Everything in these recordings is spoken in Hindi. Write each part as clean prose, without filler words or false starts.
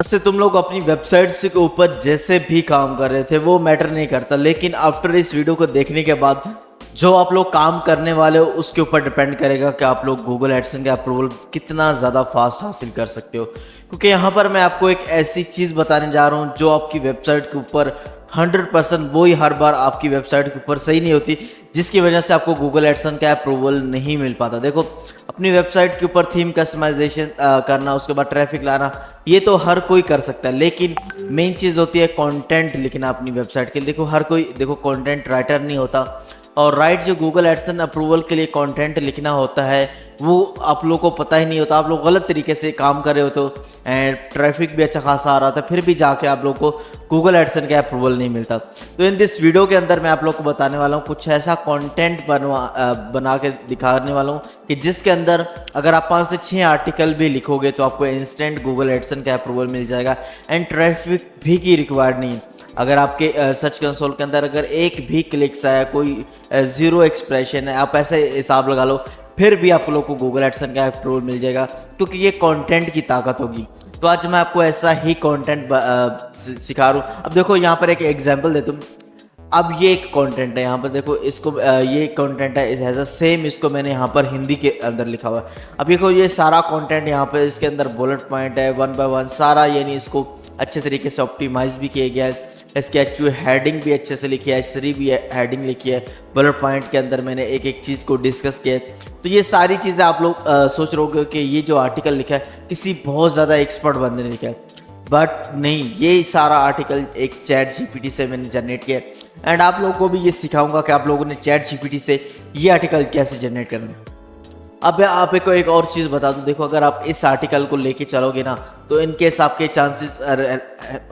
से तुम लोग अपनी वेबसाइट्स के ऊपर जैसे भी काम कर रहे थे वो मैटर नहीं करता, लेकिन आफ्टर इस वीडियो को देखने के बाद जो आप लोग काम करने वाले हो उसके ऊपर डिपेंड करेगा कि आप लोग गूगल एडसेंस का अप्रूवल कितना ज़्यादा फास्ट हासिल कर सकते हो। क्योंकि यहाँ पर मैं आपको एक ऐसी चीज़ बताने जा रहा हूँ जो आपकी वेबसाइट के ऊपर 100% वो ही हर बार आपकी वेबसाइट के ऊपर सही नहीं होती, जिसकी वजह से आपको गूगल एडसेंस का अप्रूवल नहीं मिल पाता। देखो, अपनी वेबसाइट के ऊपर थीम कस्टमाइजेशन करना, उसके बाद ट्रैफिक लाना, ये तो हर कोई कर सकता है, लेकिन मेन चीज़ होती है कंटेंट लिखना अपनी वेबसाइट के लिए। देखो, हर कोई कंटेंट राइटर नहीं होता, और राइट जो गूगल एडसेंस अप्रूवल के लिए कंटेंट लिखना होता है वो आप लोगों को पता ही नहीं होता। आप लोग गलत तरीके से काम कर रहे हो तो एंड ट्रैफिक भी अच्छा खासा आ रहा था, फिर भी जाके आप लोग को गूगल एडसेंस का अप्रूवल नहीं मिलता। तो इन दिस वीडियो के अंदर मैं आप लोग को बताने वाला हूँ, कुछ ऐसा कंटेंट बना के दिखाने वाला हूँ कि जिसके अंदर अगर आप 5 से 6 आर्टिकल भी लिखोगे तो आपको इंस्टेंट गूगल एडसेंस का अप्रूवल मिल जाएगा एंड ट्रैफिक भी की रिक्वायर्ड नहीं। अगर आपके सर्च कंसोल के अंदर अगर एक भी क्लिक्स आया, कोई जीरो एक्सप्रेशन है, आप ऐसे हिसाब लगा लो, फिर भी आप लोग को गूगल एडसेंस का अप्रूवल मिल जाएगा, क्योंकि ये कंटेंट की ताकत होगी। तो आज मैं आपको ऐसा ही कंटेंट सिखा रहा हूँ। अब देखो, यहाँ पर एक एग्जांपल देता हूँ। अब ये एक कंटेंट है, यहाँ पर देखो, इसको ये कंटेंट है, इस हैज़ सेम, इसको मैंने यहाँ पर हिंदी के अंदर लिखा हुआ है। अब देखो, ये सारा कंटेंट यहाँ पर इसके अंदर बुलेट पॉइंट है, 1 बाय 1 सारा, यानी इसको अच्छे तरीके से ऑप्टिमाइज भी किया गया है। इसकी एक्चुअल हेडिंग भी अच्छे से लिखी है, एच3 भी हेडिंग लिखी है, बुलेट पॉइंट के अंदर मैंने एक एक चीज़ को डिस्कस किया है। तो ये सारी चीज़ें आप लोग सोच रहे होगे कि ये जो आर्टिकल लिखा है किसी बहुत ज़्यादा एक्सपर्ट बंदे ने लिखा है, बट नहीं, ये सारा आर्टिकल एक चैट जीपीटी से मैंने जनरेट किया है। एंड आप लोगों को भी ये सिखाऊंगा कि आप लोगों ने चैट जीपीटी से ये आर्टिकल कैसे जनरेट करना है। अब आप एक और चीज़ बता दूं, देखो, अगर आप इस आर्टिकल को लेके चलोगे ना तो इनकेस आपके चांसेस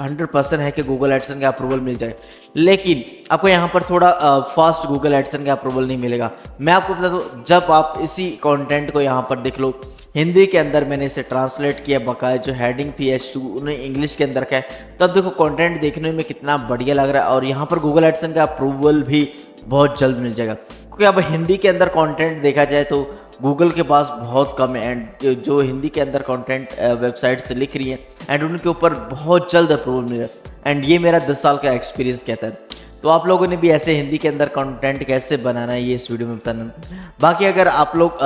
100% है कि गूगल एडसेंस का अप्रूवल मिल जाए, लेकिन आपको यहाँ पर थोड़ा फास्ट गूगल एडसेंस का अप्रूवल नहीं मिलेगा। मैं आपको बता दूं, जब आप इसी कंटेंट को यहाँ पर देख लो, हिंदी के अंदर मैंने इसे ट्रांसलेट किया, बकाया जो हेडिंग थी H2 उन्हें इंग्लिश के अंदर का है, तब देखो कंटेंट देखने में कितना बढ़िया लग रहा है, और यहाँ पर गूगल एडसेंस का अप्रूवल भी बहुत जल्द मिल जाएगा। क्योंकि अब हिंदी के अंदर कंटेंट देखा जाए तो गूगल के पास बहुत कम है, एंड जो हिंदी के अंदर कंटेंट वेबसाइट से लिख रही है एंड उनके ऊपर बहुत जल्द अप्रूवल मिल रहा है। एंड ये मेरा 10 साल का एक्सपीरियंस कहता है। तो आप लोगों ने भी ऐसे हिंदी के अंदर कंटेंट कैसे बनाना है ये इस वीडियो में बताना। बाकी अगर आप लोग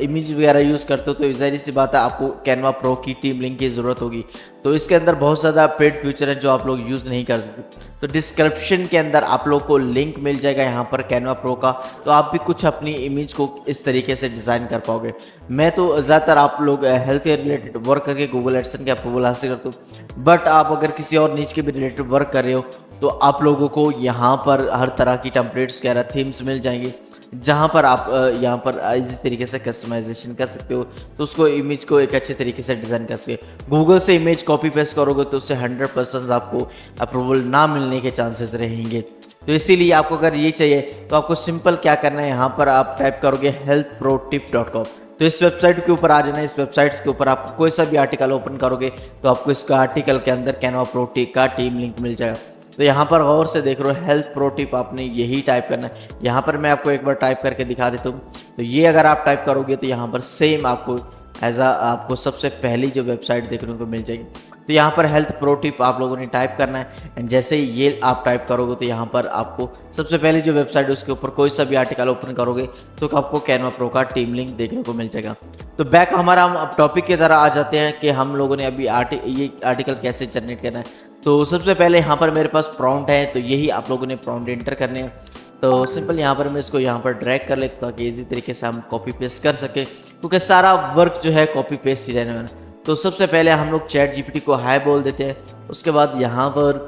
इमेज वगैरह यूज़ करते हो तो ज़ाहिर सी बात है आपको कैनवा प्रो की टीम लिंक की ज़रूरत होगी। तो इसके अंदर बहुत ज़्यादा पेड फीचर है जो आप लोग यूज़ नहीं करते, तो डिस्क्रिप्शन के अंदर आप लोग को लिंक मिल जाएगा यहाँ पर कैनवा प्रो का, तो आप भी कुछ अपनी इमेज को इस तरीके से डिज़ाइन कर पाओगे। मैं तो ज़्यादातर आप लोग हेल्थ के रिलेटेड वर्क करके गूगल एडसेंस के अप्रूवल हासिल करते हो, बट आप अगर किसी और नीच के भी रिलेटेड वर्क कर रहे हो तो आप लोगों को यहाँ पर हर तरह की टेम्पलेट्स वगैरह थीम्स मिल जाएंगी, जहाँ पर आप यहाँ पर इस तरीके से कस्टमाइजेशन कर सकते हो, तो उसको इमेज को एक अच्छे तरीके से डिज़ाइन कर सकते हो। गूगल से इमेज कॉपी पेस्ट करोगे तो उससे 100% आपको अप्रूवल ना मिलने के चांसेस रहेंगे। तो इसीलिए आपको अगर ये चाहिए तो आपको सिंपल क्या करना है, यहाँ पर आप टाइप करोगे healthprotip.com, तो इस वेबसाइट के ऊपर आ जाना। इस वेबसाइट्स के ऊपर आप कोई सा भी आर्टिकल ओपन करोगे तो आपको इसका आर्टिकल के अंदर कैनवा प्रो टिप का टीम लिंक मिल जाएगा। तो यहाँ पर गौर से देख रहे हो, हेल्थ प्रो टिप, आपने यही टाइप करना है। यहाँ पर मैं आपको एक बार टाइप करके दिखा देता हूँ। तो ये अगर आप टाइप करोगे तो यहाँ पर सेम आपको आपको सबसे पहली जो वेबसाइट देखने को मिल जाएगी। तो यहाँ पर हेल्थ प्रो टिप आप लोगों ने टाइप करना है, एंड जैसे ही ये आप टाइप करोगे तो यहाँ पर आपको सबसे पहले जो वेबसाइट है उसके ऊपर कोई सा भी आर्टिकल ओपन करोगे तो आपको कैनवा प्रो का टीम लिंक देखने को मिल जाएगा। तो बैक हमारा हम अब टॉपिक की तरह आ जाते हैं कि हम लोगों ने अभी ये आर्टिकल कैसे जनरेट करना है। तो सबसे पहले यहाँ पर मेरे पास प्रॉम्प्ट है, तो यही आप लोगों ने प्रॉम्प्ट एंटर करने हैं। तो सिंपल यहाँ पर मैं इसको यहाँ पर ड्रैग कर लेता हूँ ताकि इसी तरीके से हम कॉपी पेस्ट कर सके, क्योंकि सारा वर्क जो है कॉपी पेस्ट ही रहने वाला। तो सबसे पहले हम लोग चैट जीपीटी को हाय बोल देते हैं। उसके बाद यहाँ पर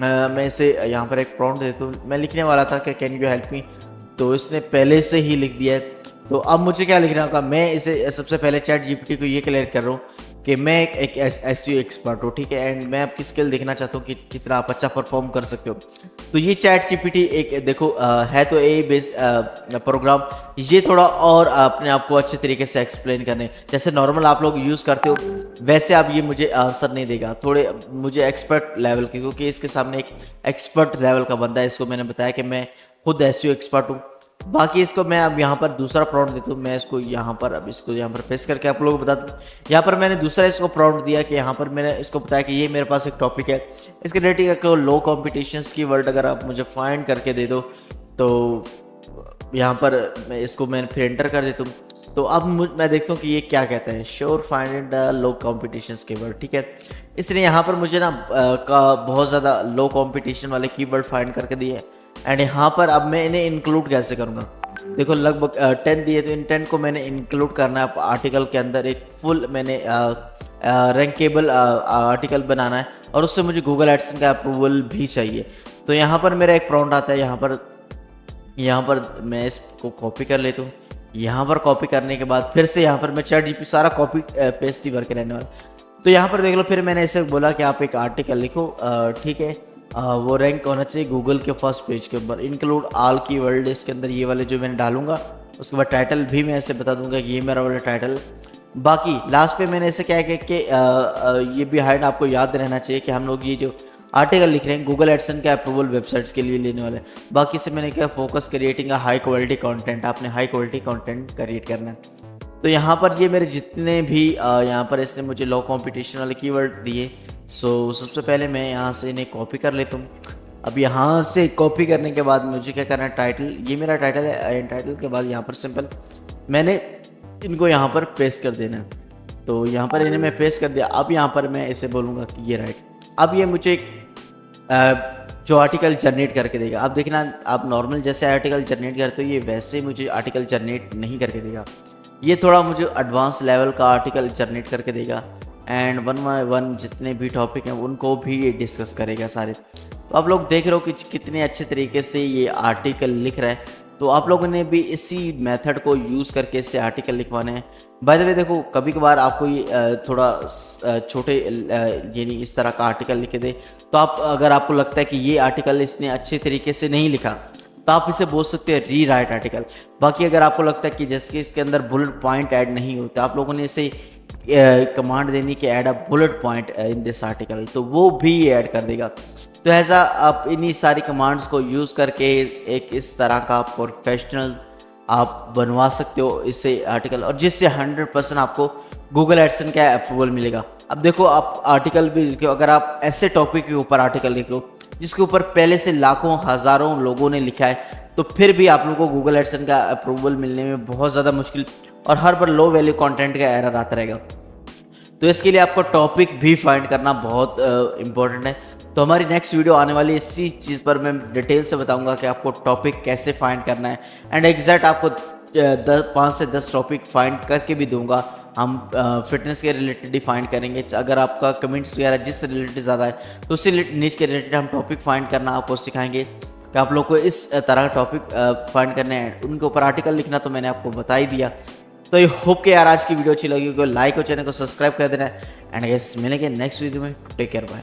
मैं इसे यहाँ पर एक प्रॉम्प्ट देता हूँ। मैं लिखने वाला था कि कैन यू हेल्प मी, तो इसने पहले से ही लिख दिया है। तो अब मुझे क्या लिखना होगा, मैं इसे सबसे पहले चैट जीपीटी को ये क्लियर कर रहा हूँ कि मैं एक एसईओ एक्सपर्ट हूँ, ठीक है, एंड मैं आपकी स्किल देखना चाहता हूँ कि कितना आप अच्छा परफॉर्म कर सकते हो। तो ये चैट जीपीटी एक देखो है तो ए बेस प्रोग्राम, ये थोड़ा और अपने आप को अच्छे तरीके से एक्सप्लेन करने, जैसे नॉर्मल आप लोग यूज़ करते हो वैसे अब ये मुझे आंसर नहीं देगा, थोड़े मुझे एक्सपर्ट लेवल के, क्योंकि इसके सामने एक एक्सपर्ट लेवल का बंदा है। इसको मैंने बताया कि मैं खुद एसईओ एक्सपर्ट हूँ, बाकी इसको मैं अब यहाँ पर दूसरा प्रॉम्प्ट देता हूँ, मैं इसको यहाँ पर अब इसको यहाँ पर पेस्ट करके आप लोगों को बता दूँ। यहाँ पर मैंने दूसरा इसको प्रॉम्प्ट दिया कि यहाँ पर मैंने इसको बताया कि ये मेरे पास एक टॉपिक है, इसके रिलेटेड को लो कॉम्पिटिशन्स की वर्ड अगर आप मुझे फाइंड करके दे दो, तो यहाँ पर मैं इसको मैंने फिर एंटर कर देता हूँ। तो अब मैं देखता हूँ कि ये क्या कहता है, sure find the low competitions keyword, ठीक है। इसलिए यहाँ पर मुझे ना बहुत ज़्यादा लो कॉम्पिटिशन वाले कीवर्ड फाइंड करके दिए, एंड यहाँ पर अब मैं इन्हें इंक्लूड कैसे करूँगा। देखो लगभग 10 दिए, तो इन 10 को मैंने इंक्लूड करना है आर्टिकल के अंदर। एक फुल मैंने रैंकेबल आर्टिकल बनाना है, और उससे मुझे गूगल एडसेंस का अप्रूवल भी चाहिए। तो यहाँ पर मेरा एक प्रॉम्प्ट आता है, यहाँ पर मैं इसको कॉपी कर लेता हूँ। यहाँ पर कॉपी करने के बाद फिर से यहाँ पर मैं चैट जीपीटी सारा कॉपी पेस्ट ही भर के रहने वाला। तो यहाँ पर देख लो, फिर मैंने इसे बोला कि आप एक आर्टिकल लिखो, ठीक है, वो रैंक होना चाहिए गूगल के फर्स्ट पेज के ऊपर, इंक्लूड ऑल कीवर्ड इसके अंदर ये वाले जो मैंने डालूंगा। उसके बाद टाइटल भी मैं ऐसे बता दूंगा कि ये मेरा वाला टाइटल। बाकी लास्ट पे मैंने ऐसे क्या है कि ये बिहाइंड आपको याद रहना चाहिए कि हम लोग ये जो आर्टिकल लिख रहे हैं गूगल एडसेंस के अप्रूवल वेबसाइट्स के लिए लेने वाले हैं। बाकी से मैंने क्या focus creating a high quality content, आपने हाई क्वालिटी कंटेंट क्रिएट करना है। तो यहाँ पर ये मेरे जितने भी यहाँ पर इसने मुझे लो कंपटीशन वाले कीवर्ड दिए। सो सबसे पहले मैं यहाँ से इन्हें कॉपी कर लेता हूँ। अब यहाँ से कॉपी करने के बाद मुझे क्या करना है, टाइटल, ये मेरा टाइटल है, टाइटल के बाद यहाँ पर सिंपल मैंने इनको यहाँ पर पेस्ट कर देना है। तो यहाँ पर इन्हें मैं पेस्ट कर दिया। अब यहाँ पर मैं इसे बोलूँगा कि ये राइट। अब ये मुझे एक जो आर्टिकल जनरेट करके देगा। अब देखना, आप नॉर्मल जैसे आर्टिकल जनरेट करते हो ये वैसे मुझे आर्टिकल जनरेट नहीं करके देगा, ये थोड़ा मुझे एडवांस लेवल का आर्टिकल जनरेट करके देगा, एंड 1 बाय 1 जितने भी टॉपिक हैं उनको भी ये डिस्कस करेगा सारे। तो आप लोग देख रहे हो कि कितने अच्छे तरीके से ये आर्टिकल लिख रहा है। तो आप लोगों ने भी इसी मेथड को यूज़ करके इससे आर्टिकल लिखवाने हैं। बाय द वे देखो, कभी कभार आपको ये थोड़ा छोटे यानी इस तरह का आर्टिकल लिखे दे, तो आप अगर आपको लगता है कि ये आर्टिकल इसने अच्छे तरीके से नहीं लिखा, तो आप इसे बोल सकते हैं री राइट आर्टिकल। बाकी अगर आपको लगता है कि जैसे कि इसके अंदर बुलेट पॉइंट ऐड नहीं होते, आप लोगों ने इसे कमांड देनी कि add a bullet point in this article, तो वो भी ऐड कर देगा। तो ऐसा आप इन्हीं सारी कमांड्स को यूज़ करके एक इस तरह का प्रोफेशनल आप बनवा सकते हो इससे आर्टिकल, और जिससे 100% आपको गूगल एडसेंस का अप्रूवल मिलेगा। अब देखो, आप आर्टिकल भी लिखो, अगर आप ऐसे टॉपिक के ऊपर आर्टिकल लिख लो जिसके ऊपर पहले से लाखों हज़ारों लोगों ने लिखा है, तो फिर भी आप लोगों को गूगल एडसेंस का अप्रूवल मिलने में बहुत ज़्यादा मुश्किल, और हर बार लो वैल्यू कंटेंट का एरर आता रहेगा। तो इसके लिए आपको टॉपिक भी फाइंड करना बहुत इंपॉर्टेंट है। तो हमारी नेक्स्ट वीडियो आने वाली इसी चीज़ पर मैं डिटेल से बताऊंगा कि आपको टॉपिक कैसे फाइंड करना है, एंड एग्जैक्ट आपको 5 से 10 टॉपिक फाइंड करके भी दूंगा। हम फिटनेस के रिलेटेड ही फाइंड करेंगे। अगर आपका कमेंट्स वगैरह जिससे रिलेटेड ज़्यादा है तो उसी नीच के रिलेटेड हम टॉपिक फाइंड करना आपको सिखाएंगे कि आप लोग को इस तरह का टॉपिक फाइंड करने हैं, उनके ऊपर आर्टिकल लिखना तो मैंने आपको बता ही दिया। तो आई होप कि यार आज की वीडियो अच्छी लगी, लाइक और चैनल को सब्सक्राइब कर देना, एंड गाइस मिलेंगे नेक्स्ट वीडियो में। Take care, bye.